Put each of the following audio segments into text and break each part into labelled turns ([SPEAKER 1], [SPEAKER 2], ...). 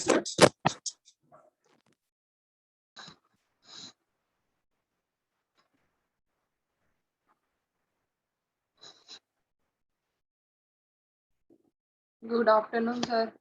[SPEAKER 1] Good afternoon, sir.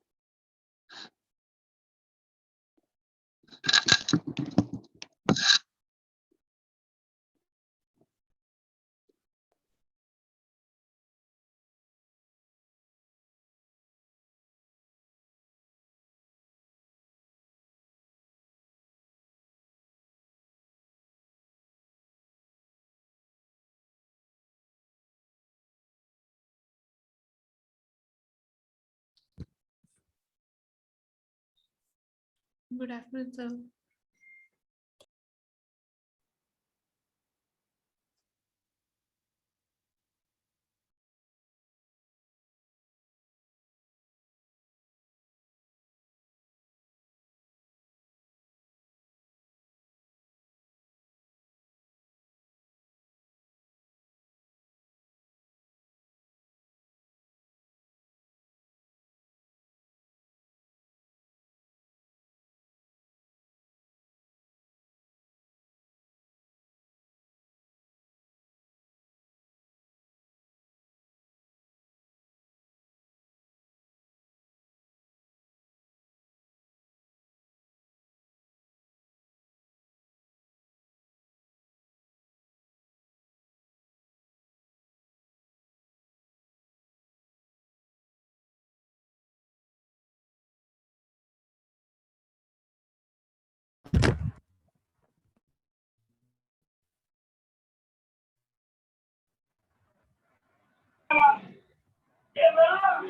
[SPEAKER 2] Good afternoon, sir.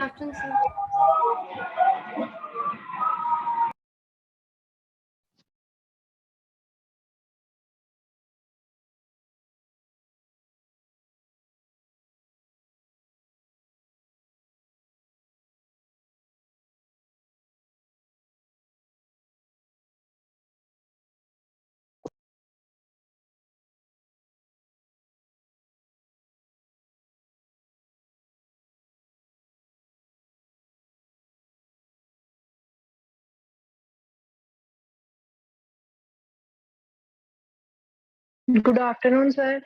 [SPEAKER 2] Afternoon, sir.
[SPEAKER 3] Good afternoon, sir.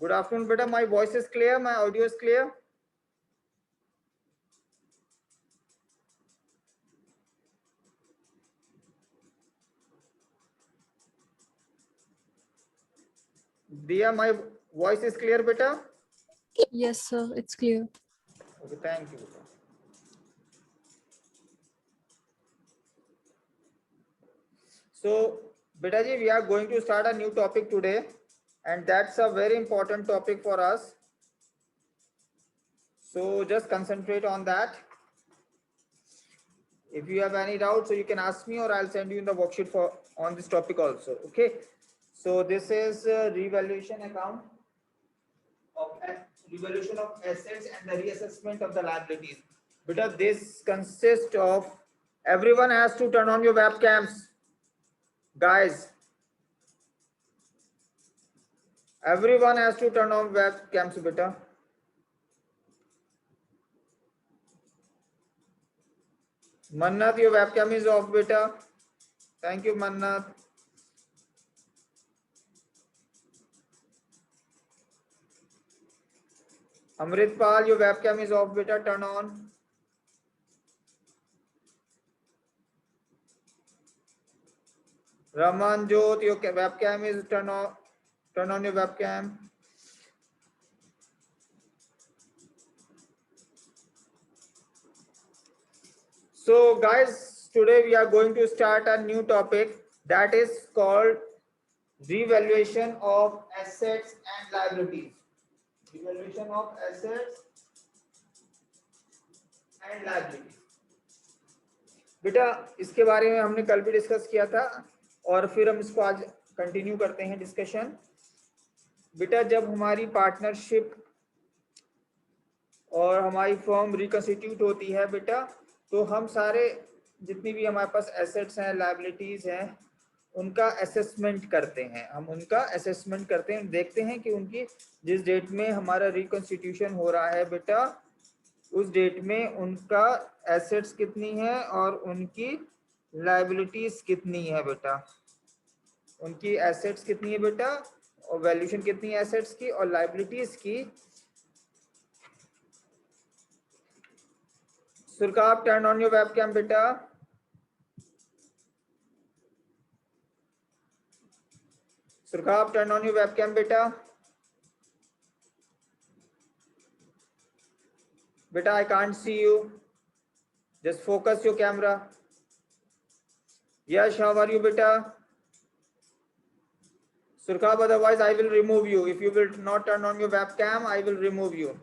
[SPEAKER 4] Good afternoon, beta. My voice is clear. My audio is clear. Dia, my voice is clear, beta.
[SPEAKER 2] Yes, sir. It's clear.
[SPEAKER 4] Okay, thank you. Beta. So, beta ji, we are going to start a new topic today, and that's a very important topic for us. So, just concentrate on that. If you have any doubts, so you can ask me, or I'll send you in the worksheet for on this topic also. Okay. So, this is revaluation account of revaluation of assets and the reassessment of the liabilities. Because this consists of, everyone has to turn on your webcams, guys. Everyone has to turn on webcams, beta. Mannat, your webcam is off, beta. Thank you, Mannat. Amritpal, your webcam is off, beta. Turn on. Ramanjot, your webcam is turn on. Turn on your webcam. So, guys, today we are going to start a new topic that is called revaluation of assets and liabilities. Revaluation of assets and liabilities. बेटा इसके बारे में हमने कल भी discuss किया था और फिर हम इसको आज कंटिन्यू करते हैं डिस्कशन। बेटा जब हमारी पार्टनरशिप और हमारी फर्म रिकंस्टिट्यूट होती है बेटा, तो हम सारे जितनी भी हमारे पास एसेट्स हैं, लायबिलिटीज हैं, उनका असेसमेंट करते हैं। हम उनका असेसमेंट करते हैं, देखते हैं कि उनकी जिस डेट में हमारा रिकंस्टिट्यूशन हो रहा है बेटा, उस डेट में उनका एसेट्स कितनी है और उनकी लायबिलिटीज कितनी है बेटा, उनकी एसेट्स कितनी है बेटा और वैल्यूएशन कितनी है एसेट्स की और लायबिलिटीज की। सुरकाब टर्न ऑन योर वेबकैम बेटा। सुरकाब टर्न ऑन योर वेबकैम बेटा। Beta, I can't see you. Just focus your camera. Yash, how are you, beta? Surkhab, otherwise I will remove you. If you will not turn on your webcam, I will remove you.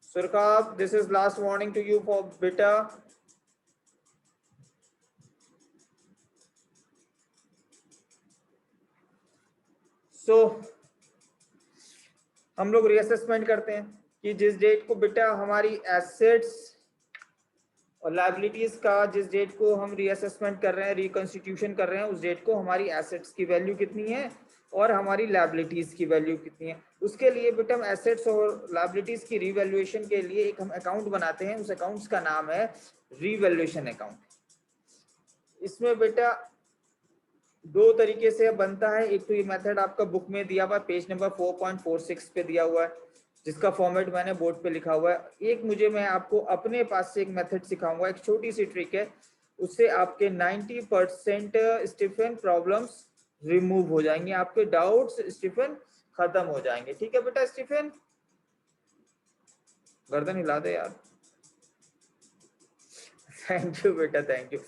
[SPEAKER 4] Surkhab, this is last warning to you for beta. So, हम लोग reassessment करते हैं कि जिस date को बेटा हमारी assets और लायबिलिटीज का, जिस डेट को हम रीअसेसमेंट कर रहे हैं, रिकंस्टिट्यूशन कर रहे हैं, उस डेट को हमारी एसेट्स की वैल्यू कितनी है और हमारी लायबिलिटीज की वैल्यू कितनी है। उसके लिए बेटा हम एसेट्स और लायबिलिटीज की रीवैल्यूएशन के लिए एक हम अकाउंट बनाते हैं, उस अकाउंट्स का नाम है रीवैल्यूएशन अकाउंट। इसमें बेटा दो तरीके से बनता है। एक तो ये मेथड आपका बुक में दिया हुआ है, पेज नंबर 4.46 पे दिया हुआ है, जिसका फॉर्मेट मैंने बोर्ड पे लिखा हुआ है। एक मैं आपको अपने पास से एक मेथड सिखाऊंगा, एक छोटी सी ट्रिक है, उससे आपके 90% स्टीफन प्रॉब्लम्स रिमूव हो जाएंगे, आपके डाउट्स स्टीफन खत्म हो जाएंगे। ठीक है बेटा स्टीफन, गर्दन हिला दे यार। थैंक यू बेटा, थैंक यू।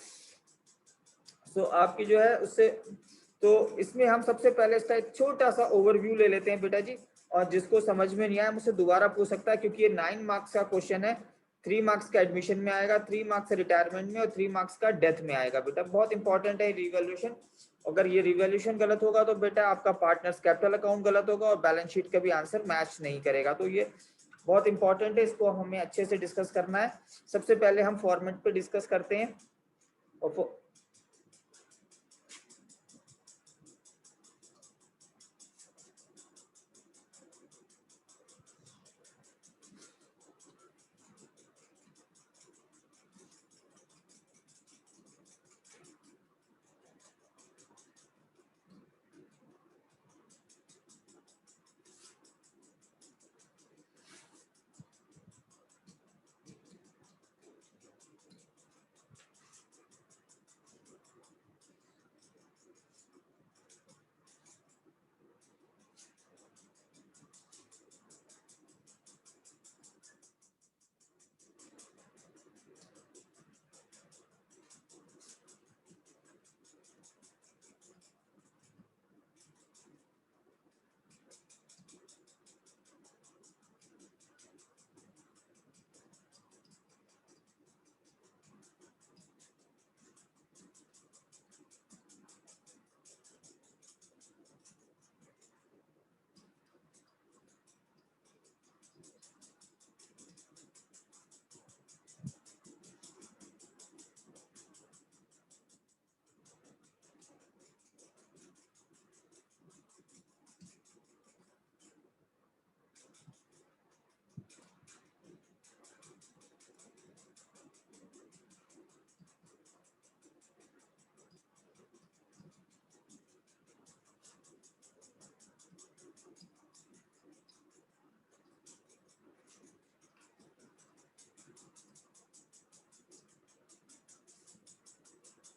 [SPEAKER 4] तो आपकी जो है उससे, तो इसमें हम सबसे पहले इसका एक छोटा सा ओवरव्यू ले लेते हैं बेटा जी, और जिसको समझ में नहीं आया मुझसे दोबारा पूछ सकता है, क्योंकि ये 9 मार्क्स का क्वेश्चन है। 3 मार्क्स का एडमिशन में आएगा, 3 मार्क्स रिटायरमेंट में और 3 मार्क्स का डेथ में आएगा बेटा। बहुत इंपॉर्टेंट है रिवैल्यूएशन। अगर ये रिवैल्यूएशन गलत होगा तो बेटा आपका पार्टनर्स कैपिटल अकाउंट गलत होगा और बैलेंस शीट का भी आंसर मैच नहीं करेगा। तो ये बहुत इंपॉर्टेंट है, इसको हमें अच्छे से डिस्कस करना है। सबसे पहले हम फॉर्मेट पे डिस्कस करते हैं। और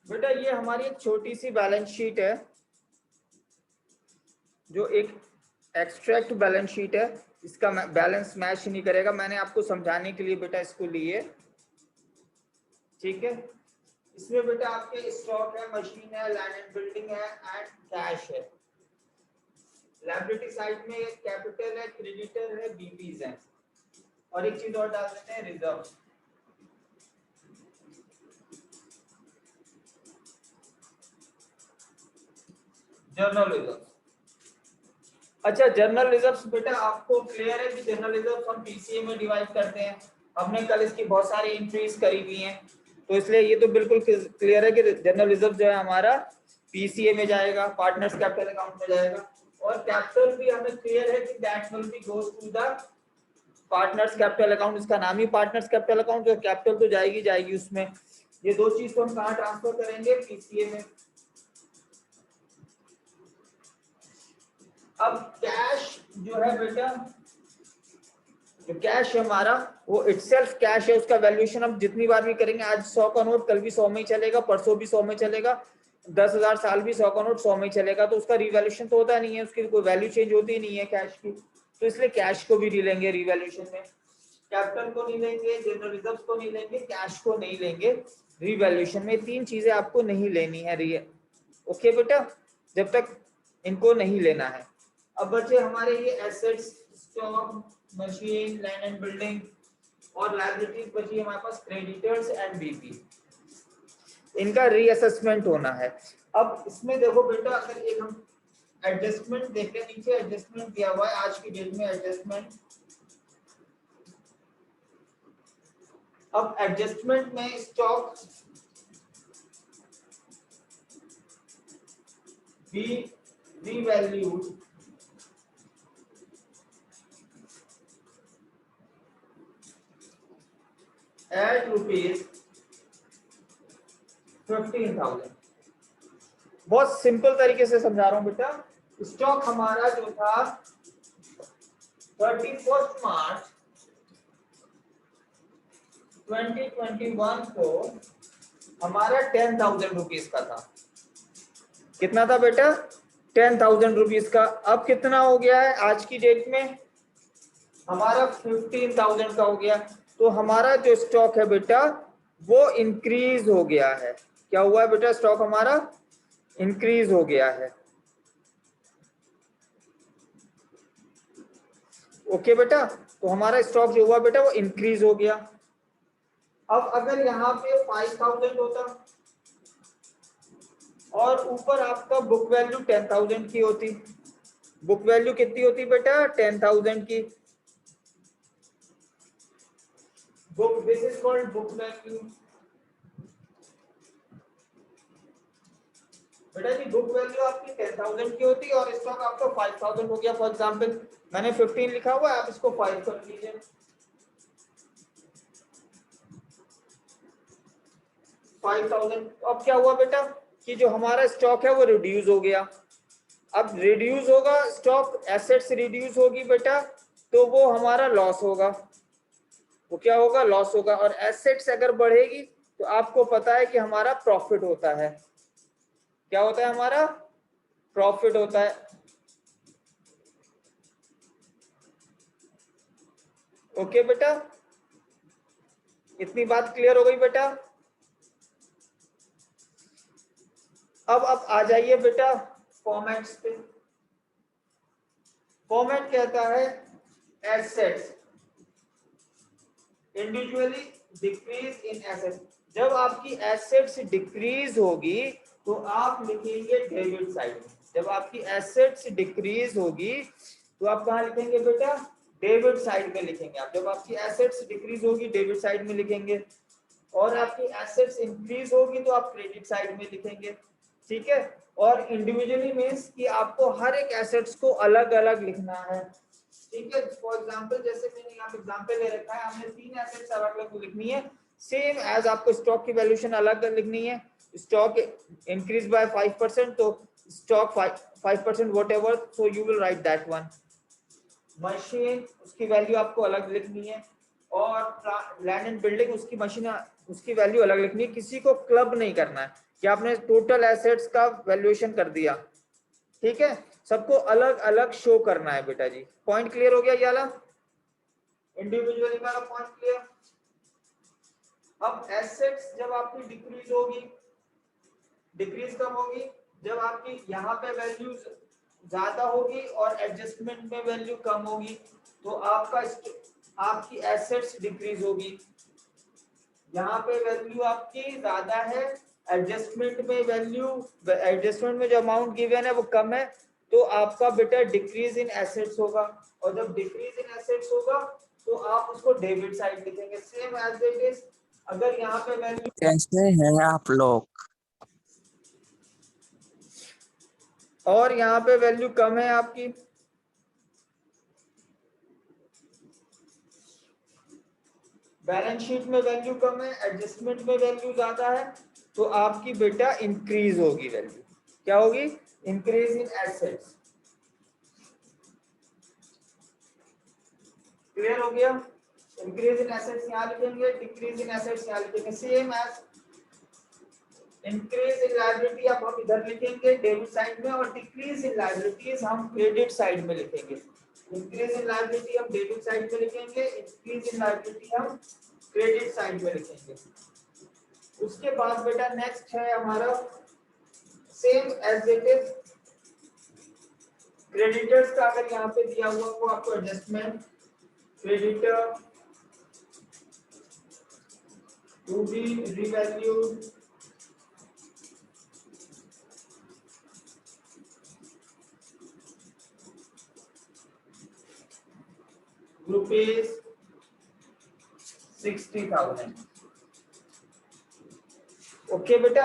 [SPEAKER 4] बेटा ये हमारी एक छोटी सी बैलेंस शीट है, जो एक एक्सट्रैक्ट बैलेंस शीट है। इसका बैलेंस मैच नहीं करेगा, मैंने आपको समझाने के लिए बेटा इसको लिए। ठीक है, इसमें बेटा आपके स्टॉक है, मशीन है, लैंड एंड बिल्डिंग है एंड कैश है। लायबिलिटी साइड में कैपिटल है, क्रेडिटर है, बीपीज है, और एक चीज और डाल देते हैं, रिजर्व। Journal reserve. अच्छा, जर्नल रिजर्व्स बेटा आपको क्लियर है कि जर्नल रिजर्व्स हम पीसीए में डिवाइड करते हैं। हमने कल इसकी बहुत सारी एंट्रीज करी हुई हैं, तो इसलिए ये तो बिल्कुल क्लियर है कि जर्नल रिजर्व जो है हमारा पीसीए में जाएगा, पार्टनर्स कैपिटल अकाउंट में जाएगा। और कैपिटल भी हमें क्लियर है कि that will be goes to the partners capital account, इसका नाम ही पार्टनर्स कैपिटल अकाउंट, तो कैपिटल तो जाएगी जाएगी उसमें। ये दो चीज को हम कहाँ ट्रांसफर करेंगे, पीसीए में। अब कैश जो है बेटा, जो कैश है हमारा वो इटसेल्फ कैश है, उसका वैल्यूएशन हम जितनी बार भी करेंगे, आज 100 का नोट कल भी 100 में ही चलेगा, परसों भी 100 में चलेगा, 10,000 साल भी 100 का नोट 100 में ही चलेगा, तो उसका रिवैल्यूएशन तो होता नहीं है, उसकी कोई वैल्यू चेंज होती नहीं है कैश की, तो इसलिए कैश को भी नहीं लेंगे रिवैल्यूएशन में, कैपिटल को नहीं लेंगे, जनरल रिजर्व को नहीं लेंगे, कैश को नहीं लेंगे रिवैल्यूएशन में। तीन चीजें आपको नहीं लेनी है, ओके बेटा, जब तक इनको नहीं लेना है। अब बचे हमारे ये assets, stock, machine, land and building, और लायबिलिटीज बची हमारे पास क्रेडिटर्स एंड बीपी, इनका रीअसेसमेंट होना है। अब इसमें देखो बेटा, अगर एक हम एडजस्टमेंट देखें, नीचे एडजस्टमेंट दिया हुआ है आज की डेट में एडजस्टमेंट। अब एडजस्टमेंट में स्टॉक बी रीवैल्यूड एट ₹15,000। बहुत सिंपल तरीके से समझा रहा हूं बेटा। स्टॉक हमारा जो था 31 मार्च 2021 को हमारा 10,000 रुपीज का था। कितना था बेटा? 10,000 रुपीज का। अब कितना हो गया है आज की डेट में? हमारा 15,000 का हो गया। तो हमारा जो स्टॉक है बेटा वो इंक्रीज हो गया है। क्या हुआ है बेटा? स्टॉक हमारा इंक्रीज हो गया है। ओके बेटा, तो हमारा स्टॉक जो हुआ बेटा वो इंक्रीज हो गया। अब अगर यहाँ पे 5,000 होता और ऊपर आपका बुक वैल्यू 10,000 की होती, बुक वैल्यू कितनी होती बेटा? 10,000 की। Book, this is called book value. बेटा जी बुक वैल्यू आपकी 10,000 की होती और स्टॉक आपका 5,000 हो गया। फॉर एग्जांपल मैंने 15 लिखा हुआ है, आप इसको 5 कर लीजिए। 5,000। अब क्या हुआ बेटा कि जो हमारा स्टॉक है वो रिड्यूस हो गया। अब रिड्यूस होगा स्टॉक, एसेट्स रिड्यूस होगी बेटा, तो वो हमारा लॉस होगा। वो क्या होगा? लॉस होगा। और एसेट्स अगर बढ़ेगी तो आपको पता है कि हमारा प्रॉफिट होता है। क्या होता है? हमारा प्रॉफिट होता है। ओके बेटा, इतनी बात क्लियर हो गई बेटा? अब आ जाइए बेटा फॉर्मेट्स पे। फॉर्मेट कहता है assets individually decrease in assets. जब आपकी एसेट्स डिक्रीज होगी तो आप लिखेंगे डेबिट साइड में। जब आपकी एसेट्स डिक्रीज होगी तो आप कहाँ लिखेंगे बेटा? डेबिट साइड में लिखेंगे आप। जब आपकी एसेट्स डिक्रीज होगी डेबिट साइड में लिखेंगे, और आपकी एसेट्स इंक्रीज होगी तो आप क्रेडिट साइड में लिखेंगे। ठीक है? और इंडिविजुअली मीन्स कि आपको हर एक एसेट्स को अलग अलग लिखना है। ठीक है? फॉर एग्जांपल जैसे मैंने यहाँ पे एग्जांपल ले रखा है, हमने 3 एसेट्स अलग अलग लिखनी है, सेम एज आपको स्टॉक की वैल्यूएशन अलग अलग लिखनी है। स्टॉक इंक्रीज बाय 5%, तो stock 5% what ever, so you will write that one. Machine, उसकी वैल्यू आपको अलग लिखनी है, और लैंड एंड बिल्डिंग, उसकी मशीन, उसकी वैल्यू अलग लिखनी है। किसी को क्लब नहीं करना है कि आपने टोटल एसेट्स का वैल्यूएशन कर दिया। ठीक है? सबको अलग अलग शो करना है बेटा जी। पॉइंट क्लियर हो गया? ये वाला इंडिविजुअली वाला पॉइंट क्लियर? अब एसेट्स जब आपकी डिक्रीज होगी, डिक्रीज कब होगी? जब आपकी यहाँ पे वैल्यू ज्यादा होगी और एडजस्टमेंट में वैल्यू कम होगी, तो आपकी एसेट्स डिक्रीज होगी। यहाँ पे वैल्यू आपकी ज्यादा है, एडजस्टमेंट में वैल्यू, एडजस्टमेंट में जो अमाउंट गिवन है वो कम है, तो आपका बेटा डिक्रीज इन एसेट्स होगा। और जब डिक्रीज इन एसेट्स होगा तो आप उसको डेबिट साइड लिखेंगे, सेम एज इट इज। अगर यहाँ पे वैल्यू,
[SPEAKER 3] कैसे हैं आप लोग?
[SPEAKER 4] और यहाँ पे वैल्यू कम है आपकी, बैलेंस शीट में वैल्यू कम है, एडजस्टमेंट में वैल्यू ज्यादा है, तो आपकी बेटा इंक्रीज होगी वैल्यू। क्या होगी? Increase in assets. क्लियर हो गया? इंक्रीज इन एसेट्स यहाँ लिखेंगे, डिक्रीज इन एसेट्स यहाँ लिखेंगे। Same as increase in liability अब हम इधर लिखेंगे डेबिट साइड में, और डिक्रीज इन लायबिलिटीज हम क्रेडिट साइड में लिखेंगे। इंक्रीज इन लायबिलिटी हम डेबिट साइड में लिखेंगे, इंक्रीज इन लायबिलिटी हम क्रेडिट साइड में लिखेंगे। उसके बाद बेटा नेक्स्ट है हमारा same as it is creditors का। अगर यहाँ पे दिया हुआ वो आपको adjustment creditor to be revalued rupees 60,000। Okay बेटा,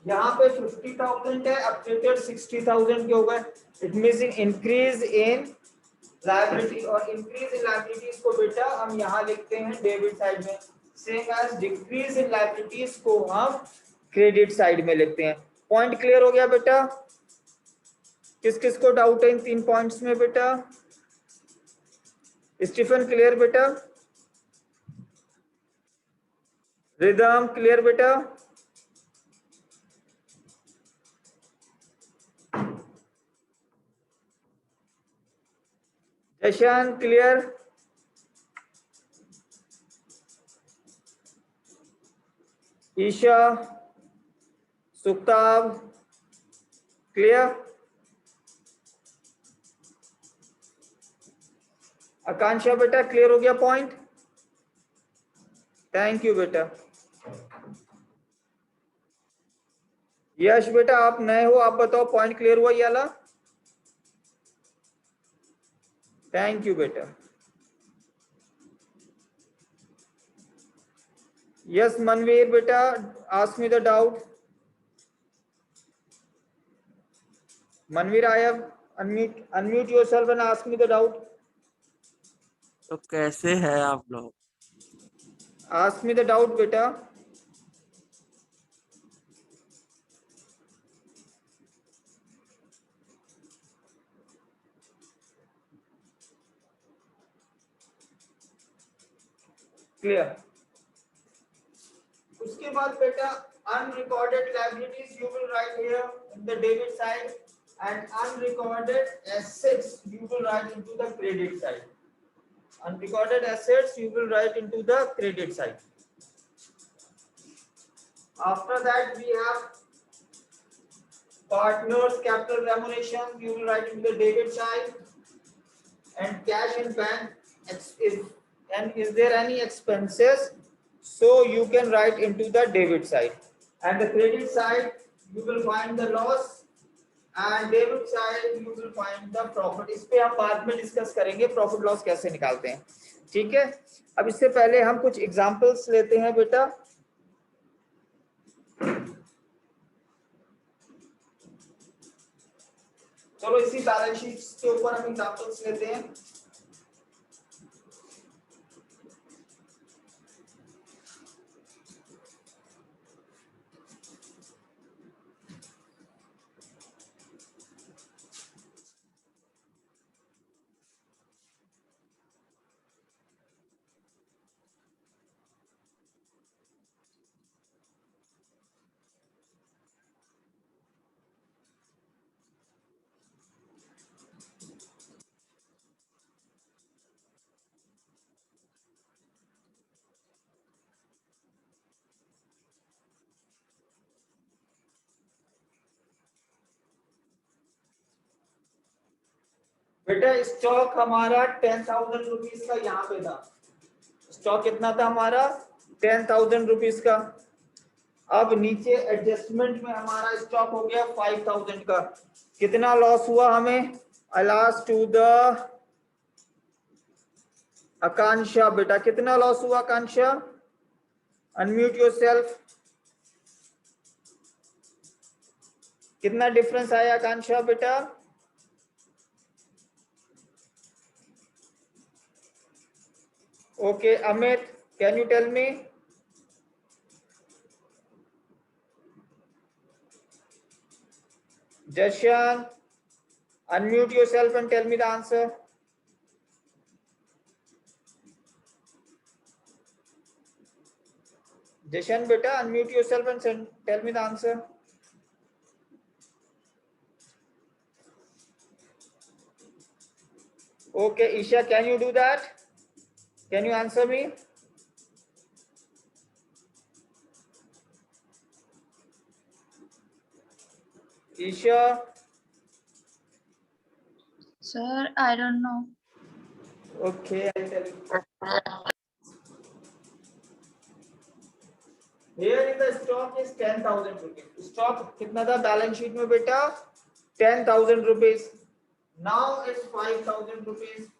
[SPEAKER 4] यहाँ पे 50,000 है, अपडेटेड 60,000 के हो गए। It means in increase in liability, और इंक्रीज इन लायबिलिटीज को बेटा हम यहाँ लिखते हैं डेबिट साइड में। Same as decrease in liabilities को हम क्रेडिट साइड में लिखते हैं। पॉइंट क्लियर हो गया बेटा? किस किस को डाउट है इन 3 पॉइंट्स में बेटा? स्टीफन क्लियर बेटा? रिदम क्लियर बेटा? जशन क्लियर? ईशा, सुक्ताब क्लियर? आकांक्षा बेटा क्लियर हो गया पॉइंट? थैंक यू बेटा। यश बेटा आप नए हो, आप बताओ पॉइंट क्लियर हुआ ये वाला? थैंक यू बेटा। यस मनवीर बेटा, ask me the doubt. Manveer I have unmute yourself and ask me the doubt.
[SPEAKER 3] तो कैसे है आप लोग?
[SPEAKER 4] आस्क मी द डाउट बेटा। क्लियर? उसके बाद बेटा unrecorded liabilities you will write here in the debit side, and unrecorded assets you will write into the credit side. Unrecorded assets you will write into the credit side. After that we have partners capital remuneration you will write into the debit side, and cash in bank is there any expenses, so you can write into the debit side, and the credit side you will find the loss, and debit side you will find the profit. इस पे हम बाद में discuss करेंगे profit loss कैसे निकालते हैं, ठीक है? अब इससे पहले हम कुछ एग्जांपल्स लेते हैं बेटा। चलो इसी बैलेंस शीट के ऊपर हम एग्जांपल्स लेते हैं। बेटा स्टॉक हमारा 10,000 रुपीज का यहाँ पे था। स्टॉक कितना था हमारा? 10,000 रुपीज का। अब नीचे एडजस्टमेंट में हमारा स्टॉक हो गया 5,000 का। कितना लॉस हुआ हमें? अलास टू द आकांक्षा बेटा, कितना लॉस हुआ आकांक्षा? Unmute yourself. कितना डिफरेंस आया आकांक्षा बेटा? Okay Amit Can you tell me? Jashan, unmute yourself and tell me the answer. Jashan beta, unmute yourself and tell me the answer. Okay, Isha, can you do that? Can you answer me? Isha,
[SPEAKER 1] Sir, I don't know.
[SPEAKER 4] okay, I'll tell you. Here in the stock is 10,000 rupees. Stock कितना था balance sheet में बेटा? 10,000 rupees. Now it's 5,000 rupees.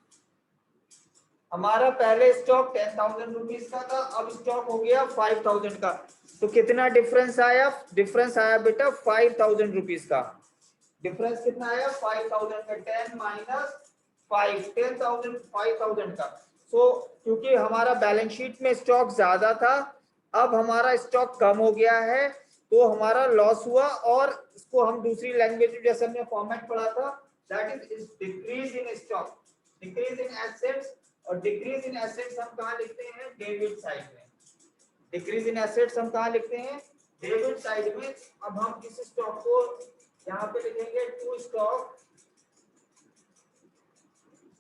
[SPEAKER 4] हमारा पहले stock 10,000 rupees का था, अब stock हो गया 5,000 का। तो कितना डिफरेंस आया? डिफरेंस आया बेटा 5,000 रुपीज का। डिफरेंस कितना आया? 5,000 का 10 माइनस 5, 10,000 5,000 का। सो क्योंकि हमारा बैलेंस शीट में स्टॉक ज्यादा था, अब हमारा स्टॉक कम हो गया है, तो हमारा लॉस हुआ। और इसको हम दूसरी लैंग्वेज में जैसे हमने फॉर्मेट पढ़ा था, that is decrease in stock, decrease in assets. और डिक्रीज इन एसेट्स हम कहाँ लिखते हैं? डेबिट साइड में। डिक्रीज इन एसेट्स हम कहाँ लिखते हैं? डेबिट साइड में। अब हम इस स्टॉक को यहाँ पे लिखेंगे to stock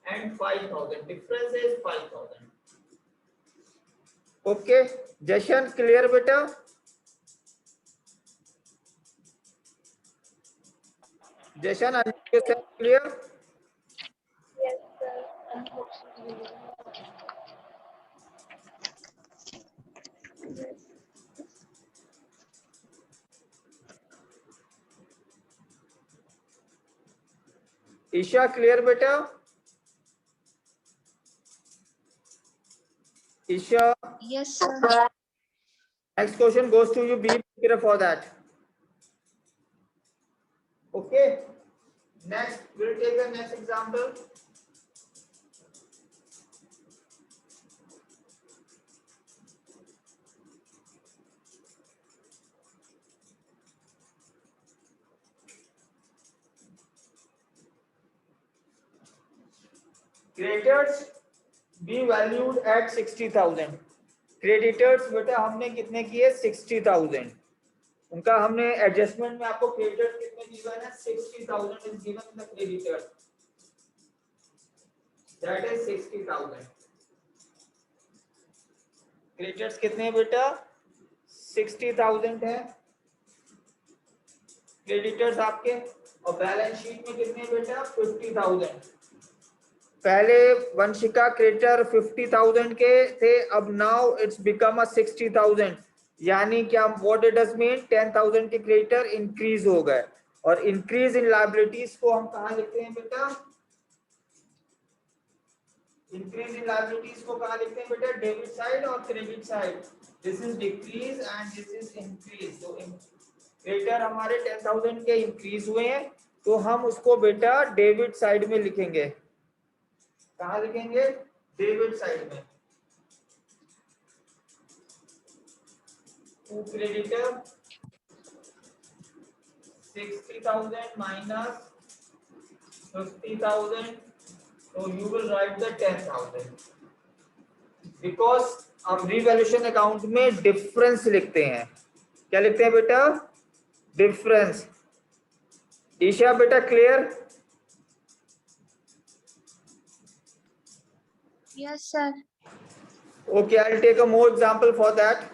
[SPEAKER 4] and 5,000, difference is 5,000। Okay Jashan, clear बेटा? Jashan, clear?
[SPEAKER 2] Yes, sir.
[SPEAKER 4] Isha, clear बेटा? Isha,
[SPEAKER 1] Yes, sir.
[SPEAKER 4] next question goes to you. Be prepared for that. Okay. Next, we'll take the next example. Creditors be valued at 60,000. Creditors बेटा हमने कितने किए? 60,000. उनका हमने adjustment में आपको क्रेडिटर्स कितने गिवन है? 60,000 is given in the creditors. That is 60,000. Creditors कितने हैं बेटा? 60,000 है क्रेडिटर्स आपके। और बैलेंस शीट में कितने बेटा? 50,000। पहले वंशिका क्रेडिटर 50,000 के थे, अब नाउ इट्स बिकम अ 60,000। यानी क्या? What it does mean? 10,000 के क्रेडिटर इंक्रीज हो गए। और इंक्रीज इन लायबिलिटीज को हम कहाँ लिखते हैं बेटा? इंक्रीज इन लायबिलिटीज को कहाँ लिखते हैं बेटा? डेबिट साइड और credit side. This is decrease and this is increase. तो क्रेडिटर हमारे 10,000 के इंक्रीज हुए हैं, तो हम उसको बेटा डेबिट साइड में लिखेंगे। कहाँ लिखेंगे? डेबिट साइड में। To creditor 60,000 minus 50,000, so you will write the 10,000 because हम रिवैल्यूएशन अकाउंट में डिफरेंस लिखते हैं। क्या लिखते हैं बेटा? डिफरेंस। ईशा बेटा, clear?
[SPEAKER 1] Yes, sir.
[SPEAKER 4] Okay, I'll take a more example for that.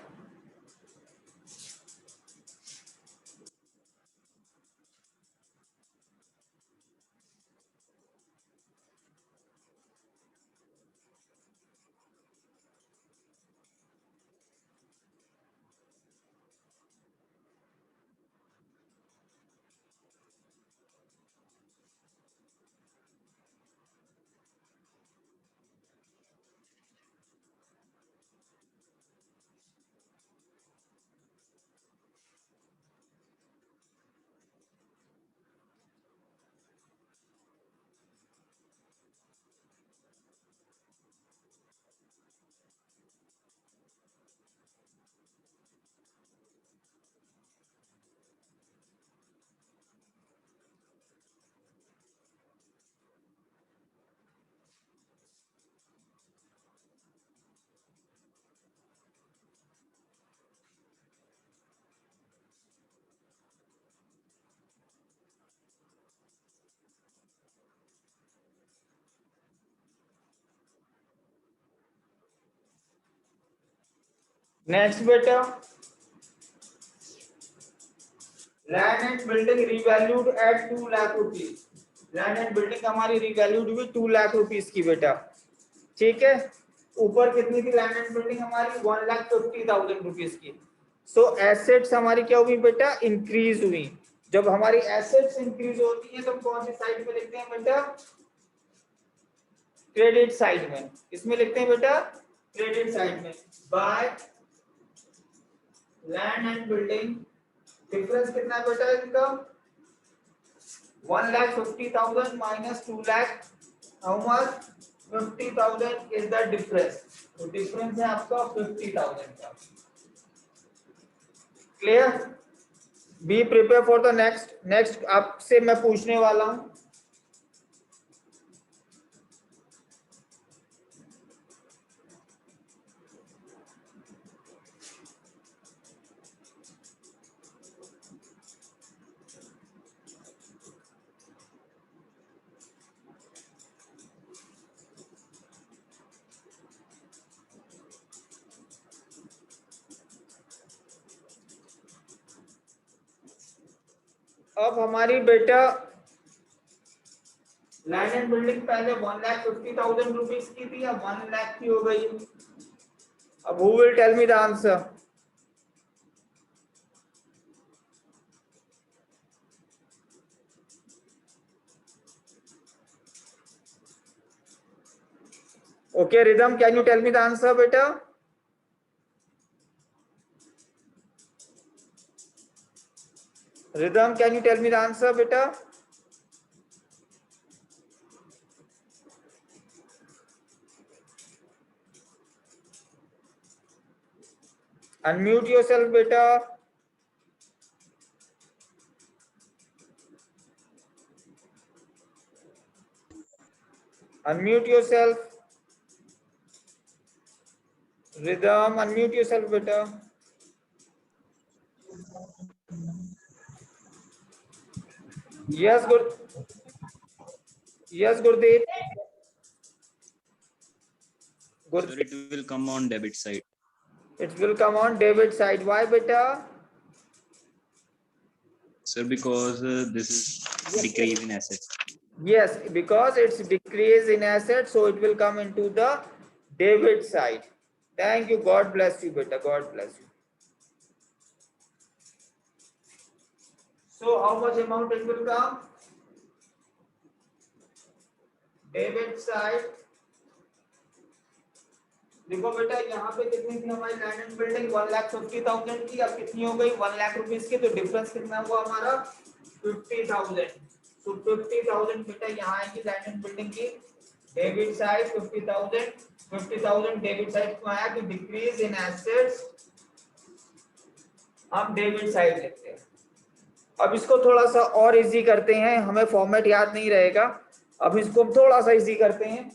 [SPEAKER 4] Next बेटा, land and building revalued at 2 lakh rupees. Land and building हमारी रिवैल्यूड हुई 2 लाख रुपीस की बेटा, ठीक है। ऊपर कितनी थी लैंड एंड बिल्डिंग हमारी? 1,50,000 रुपीस की। सो एसेट्स हमारी क्या हुई बेटा? इंक्रीज हुई। जब हमारी एसेट्स इंक्रीज होती है तो कौन सी साइड पे लिखते हैं बेटा? क्रेडिट साइड में। इसमें लिखते हैं बेटा क्रेडिट साइड में। By land and building, difference कितना है बेटा इनका? 1,50,000 minus 2 lakh, how much? 50,000 is the difference. तो डिफरेंस है आपका 50,000 का। Clear? Be prepare for the next. Next आपसे मैं पूछने वाला हूं। अब हमारी बेटा लैंड एंड बिल्डिंग पहले 1,50,000 रुपीस की थी, अब 1 लाख की हो गई। अब who will tell me the answer? Okay, Rhythm, can you tell me the answer, beta? Rhythm, can you tell me the answer, beta? Unmute yourself, beta. Unmute yourself. Rhythm, unmute yourself, beta. Yes, good. Yes, Gurdeep. Good.
[SPEAKER 5] Sir, it will come on debit side.
[SPEAKER 4] It will come on debit side. Why, beta?
[SPEAKER 5] Sir, because this is decrease in assets.
[SPEAKER 4] Yes, because it's decrease in assets, so it will come into the debit side. Thank you. God bless you, beta. God bless you. So, how much amount it will come? Debit side. देखो बेटा यहाँ पे कितनी थी हमारी land and building? 1,50,000 की। अब कितनी हो गई? 1 लाख रुपीस की। तो डिफरेंस कितना हुआ हमारा? 50,000। तो 50,000 बेटा यहाँ आएगी लैंड एंड बिल्डिंग की डेबिट साइड। 50,000 डेबिट साइड को आया कि डिक्रीज इन एसेट्स, हम डेबिट साइड लिखते हैं। अब इसको थोड़ा सा और इजी करते हैं, हमें फॉर्मेट याद नहीं रहेगा। अब इसको थोड़ा सा इजी करते हैं,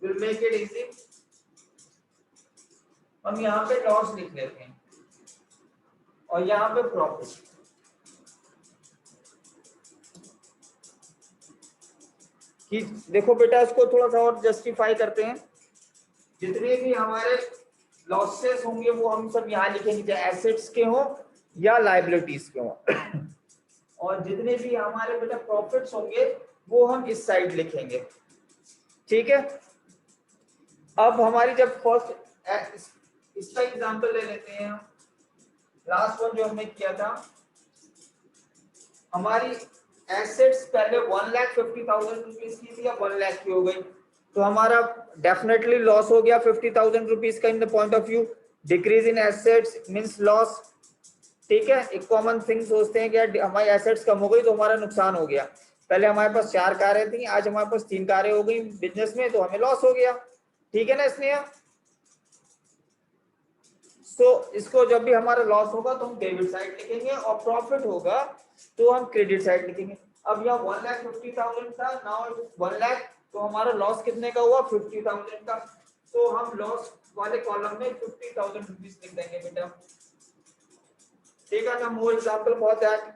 [SPEAKER 4] विल मेक इट इजी। हम यहाँ पे लॉस लिख लेते हैं और यहाँ पे प्रॉफिट। कि देखो बेटा इसको थोड़ा सा और जस्टिफाई करते हैं। जितने भी हमारे लॉसेस होंगे वो हम सब यहाँ लिखेंगे, चाहे एसेट्स के हो या लायबिलिटीज के हो। और जितने भी हमारे बेटा प्रॉफिट्स होंगे वो हम इस साइड लिखेंगे, ठीक है। अब हमारी जब फर्स्ट इसका एग्जांपल ले लेते हैं हम, लास्ट वन जो हमने किया था, हमारी एसेट्स पहले 1,50,000 रुपीस की थी, अब 1 लाख की हो गई। तो हमारा डेफिनेटली लॉस हो गया 50,000 रुपीस का in the point of view. Decrease in assets means loss, ठीक है। एक कॉमन थिंग सोचते हैं कि हमारी एसेट्स कम हो गई तो हमारा नुकसान हो गया। पहले हमारे पास 4 कारें थी, आज हमारे पास 3 कारें हो गई बिजनेस में, तो हमें लॉस हो गया, ठीक है ना स्नेहा। तो इसको जब भी हमारा लॉस होगा तो हम डेबिट साइड लिखेंगे और प्रॉफिट होगा तो हम क्रेडिट साइड लिखेंगे। अब यहाँ 1,50,000 था, नाउ 1 लाख, तो हमारा लॉस कितने का हुआ? 50,000 का। तो हम लॉस वाले कॉलम में 50,000 रुपीस लिख देंगे बेटा, ठीक है ना। More example for that.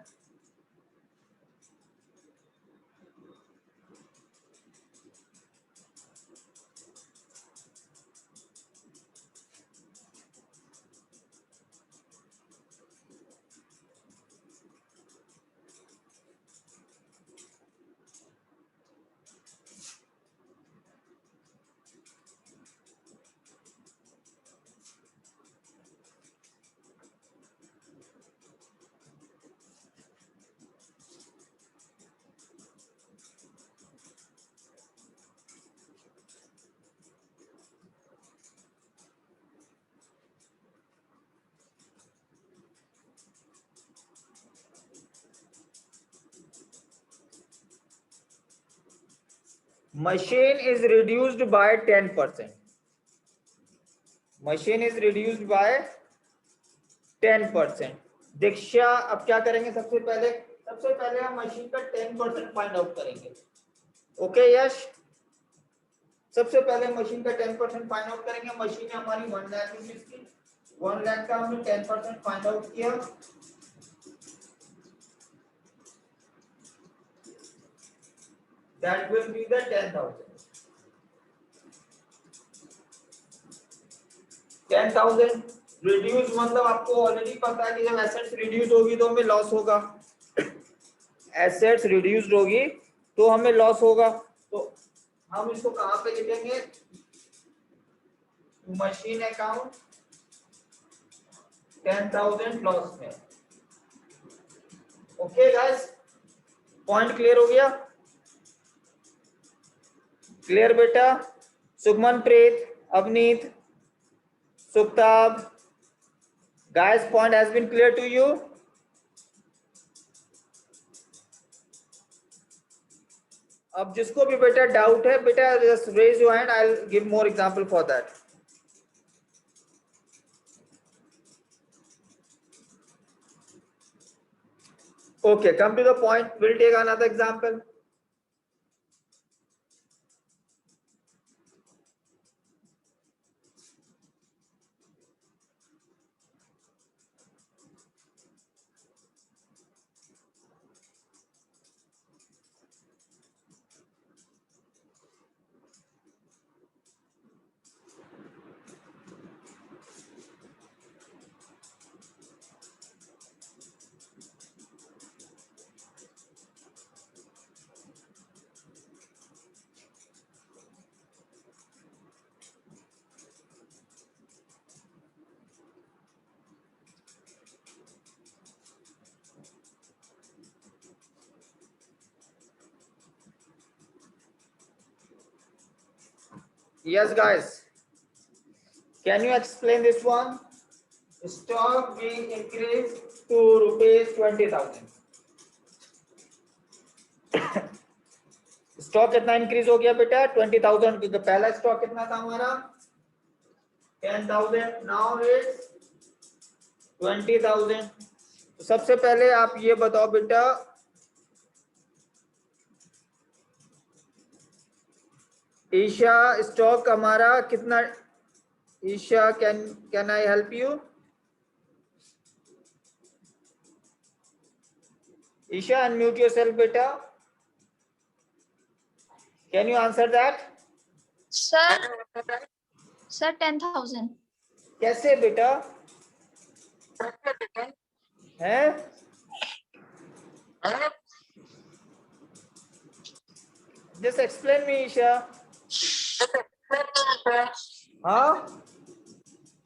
[SPEAKER 4] machine is reduced by 10%. machine is reduced by 10%. दीक्षा अब क्या करेंगे? सबसे पहले हम मशीन का 10% फाइंड आउट करेंगे. ओके यश, सबसे पहले मशीन का 10% फाइंड आउट करेंगे. मशीन हमारी 1 लाख रुपीस की, 1 लाख का हमने 10% फाइंड आउट किया. That will be the 10,000. 10,000 reduce मतलब आपको ऑलरेडी पता है कि जब एसेट्स रिड्यूस होगी तो हमें लॉस होगा. एसेट्स रिड्यूस्ड होगी तो हमें लॉस होगा. तो हम इसको कहां पे लिखेंगे? मशीन अकाउंट 10,000 लॉस में. ओके गाइस, पॉइंट क्लियर हो गया? क्लियर बेटा? सुगमन प्रीत, Avneet, सुक्ताब, guys, point has been clear to you? अब जिसको भी बेटा डाउट है बेटा just raise your hand, I'll give more example for that. Okay, come to the point. We'll take another example. Yes guys, can you explain this one? Stock being increased to rupees 20,000. Stock कितना increase हो गया बेटा? 20,000. क्योंकि पहला stock कितना था हमारा? 10,000. Now it's 20,000. तो सबसे पहले आप ये बताओ बेटा, ईशा स्टॉक हमारा कितना? Isha can I help you? Isha unmute yourself बेटा. Can you answer that?
[SPEAKER 1] Sir, 10,000.
[SPEAKER 4] कैसे बेटा? है जस्ट एक्सप्लेन मी ईशा. हाँ.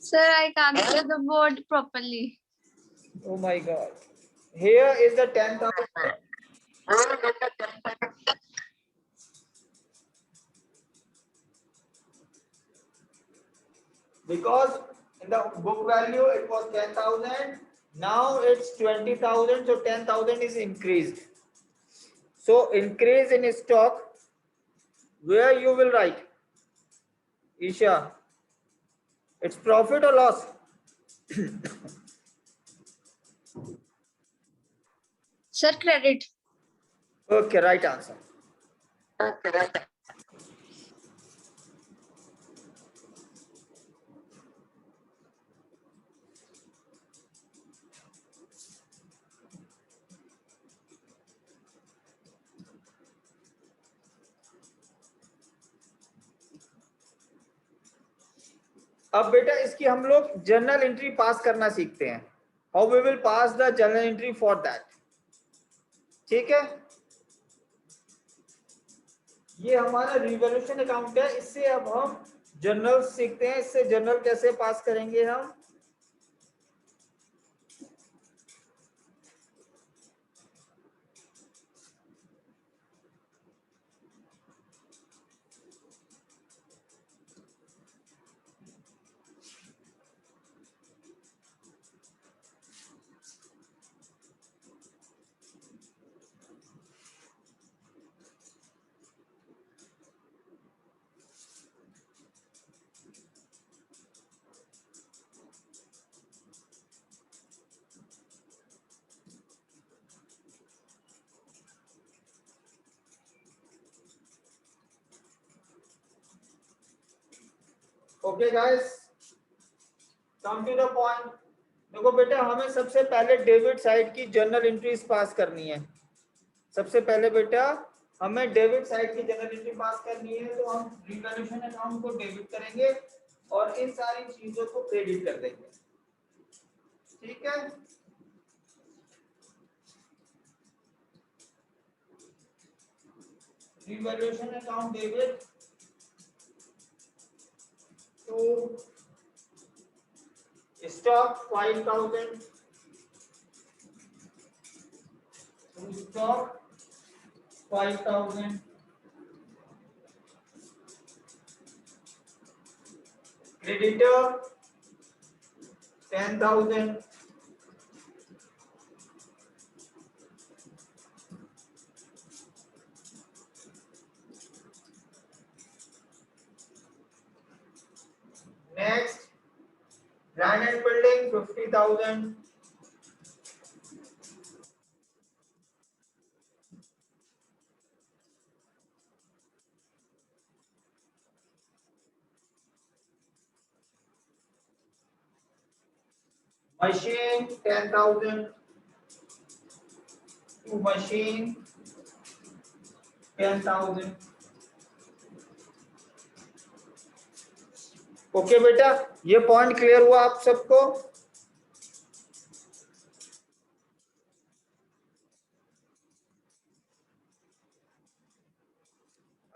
[SPEAKER 1] Sir, I can't see the board properly.
[SPEAKER 4] Oh my God. Here is the 10,000. Because in the book value it was 10,000. Now it's 20,000. So 10,000 is increased. So increase in stock. Where you will write? Isha. It's profit or loss?
[SPEAKER 1] Sir, credit.
[SPEAKER 4] Okay, right answer. अब बेटा इसकी हम लोग journal entry पास करना सीखते हैं. How we will pass the journal entry for that. ठीक है, ये हमारा रिवॉल्यूशन अकाउंट है. इससे अब हम जर्नल सीखते हैं. इससे जर्नल कैसे पास करेंगे हम? Okay guys, come to the point. देखो बेटा, हमें सबसे पहले डेबिट साइड की जर्नल एंट्रीज पास करनी है। सबसे पहले बेटा हमें डेबिट साइड की जर्नल एंट्री पास करनी है, तो हम रिवैल्यूएशन अकाउंट को डेबिट करेंगे और इन सारी चीजों को क्रेडिट कर देंगे। ठीक है, revaluation account debit to stock 5000, to stock 5000, creditor 10,000, next land and building 50,000, machine 10,000, to machine 10,000। Okay बेटा, ये पॉइंट क्लियर हुआ आप सबको?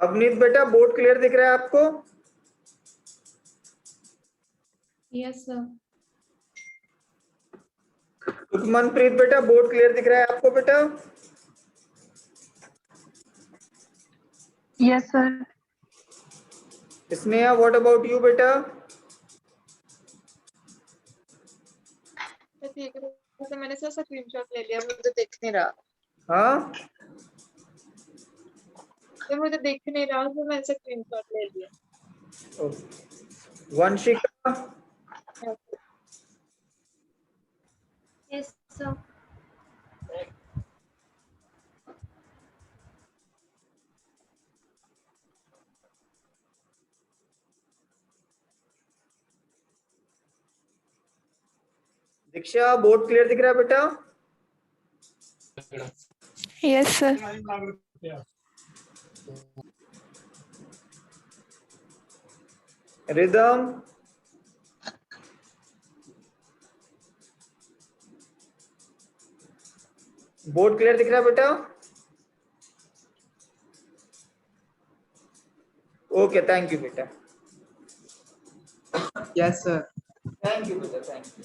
[SPEAKER 4] अवनीत बेटा, बोर्ड क्लियर दिख रहा है आपको?
[SPEAKER 1] Yes sir.
[SPEAKER 4] मनप्रीत बेटा, बोर्ड क्लियर दिख रहा है आपको बेटा?
[SPEAKER 1] Yes sir.
[SPEAKER 4] Sneha, what about you बेटा?
[SPEAKER 2] ठीक है, तो मैंने सर स्क्रीनशॉट ले लिया, मुझे देख नहीं रहा।
[SPEAKER 4] हाँ,
[SPEAKER 2] तो मुझे देख नहीं रहा, तो मैंने स्क्रीनशॉट ले लिया।
[SPEAKER 4] Vanshika,
[SPEAKER 1] yes sir.
[SPEAKER 4] Diksha, board clear दिख रहा है बेटा?
[SPEAKER 1] Yes sir.
[SPEAKER 4] Ridham, board clear दिख रहा है बेटा? ओके, थैंक यू बेटा।
[SPEAKER 3] Yes sir.
[SPEAKER 4] थैंक यू बेटा, थैंक यू।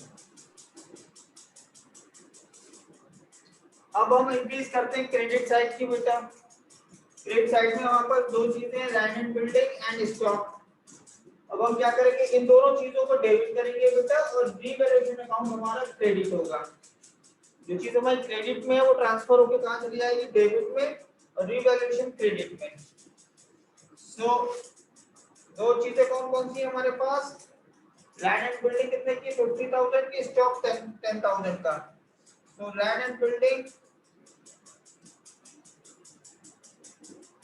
[SPEAKER 4] अब हम इंक्रीज करते हैं क्रेडिट साइड की बेटा। क्रेडिट साइड में हमारे पास दो चीजें हैं, land and building and stock. अब हम क्या करेंगे, इन दोनों चीजों को डेबिट करेंगे बेटा और रिवैल्यूएशन अकाउंट हमारा क्रेडिट होगा। जो चीज हमारी क्रेडिट में है वो ट्रांसफर होकर कहां चली जाएगी, डेबिट में, और रिवैल्यूएशन क्रेडिट में। सो दो चीजें कौन कौन सी है हमारे पास? लैंड एंड बिल्डिंग कितने की? 50,000 की, स्टॉक 10,000 का। तो land and building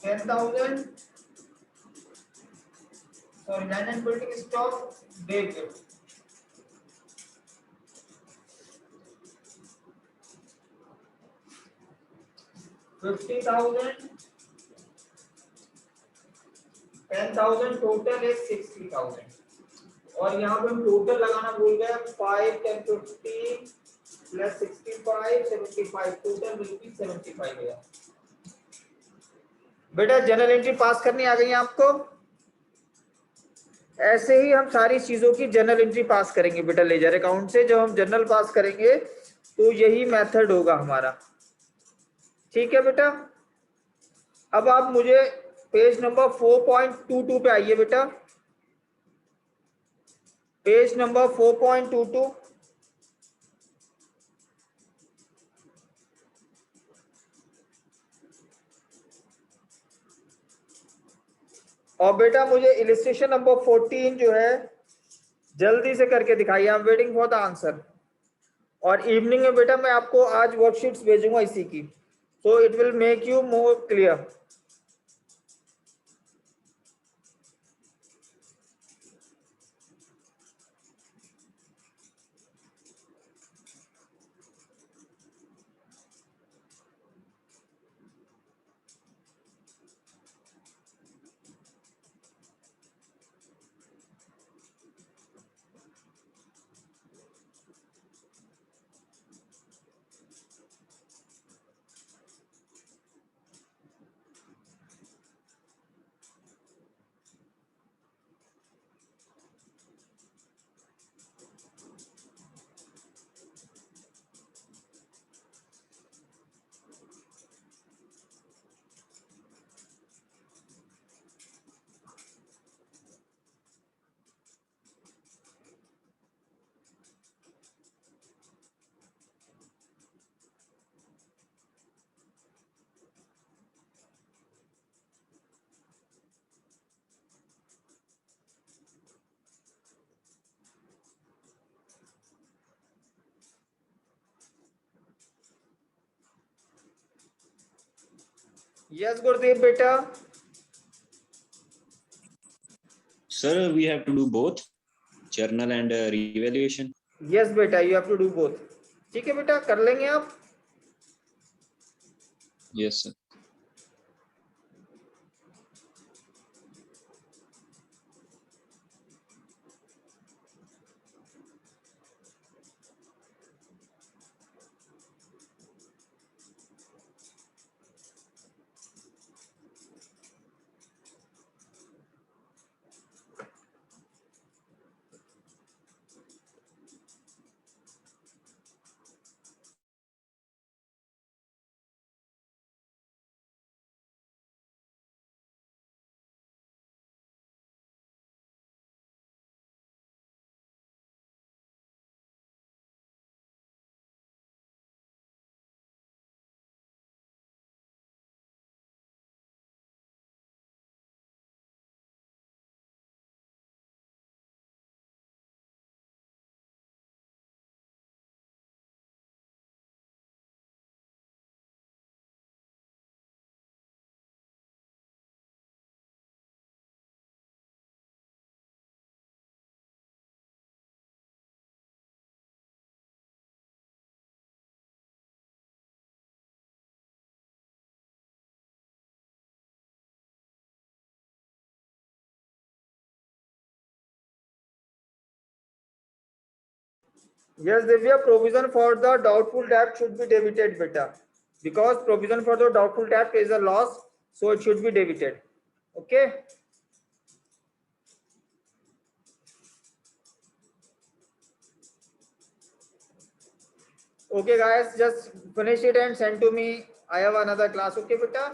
[SPEAKER 4] 10,000, sorry, land and building stock debit. $50,000, 10,000, total है 60,000। और यहाँ पे हम टोटल लगाना भूल गए, 5 10 50 प्लस 65 75, टोटल बिल्कुल 75 है। बेटा जनरल एंट्री पास करनी आ गई है आपको? ऐसे ही हम सारी चीजों की जनरल एंट्री पास करेंगे बेटा लेजर अकाउंट से। जब हम जनरल पास करेंगे तो यही मेथड होगा हमारा। ठीक है बेटा, अब आप मुझे पेज नंबर 4.22 पे आइए बेटा। Page number 4.22। और बेटा मुझे इलिस्ट्रेशन नंबर 14 जो है जल्दी से करके दिखाइए। I am waiting for the answer. और इवनिंग में बेटा मैं आपको आज वर्कशीट्स भेजूंगा इसी की, so it will make you more clear। Yes, Gurdeep beta.
[SPEAKER 5] Sir, we have to do both journal and revaluation.
[SPEAKER 4] Yes beta, you have to do both. ठीक है बेटा, कर लेंगे आप.
[SPEAKER 5] Yes, sir.
[SPEAKER 4] Yes, Divya, provision for the doubtful debt should be debited beta, because provision for the doubtful debt is a loss, so it should be debited. Okay. Okay guys, just finish it and send to me. I have another class. Okay beta.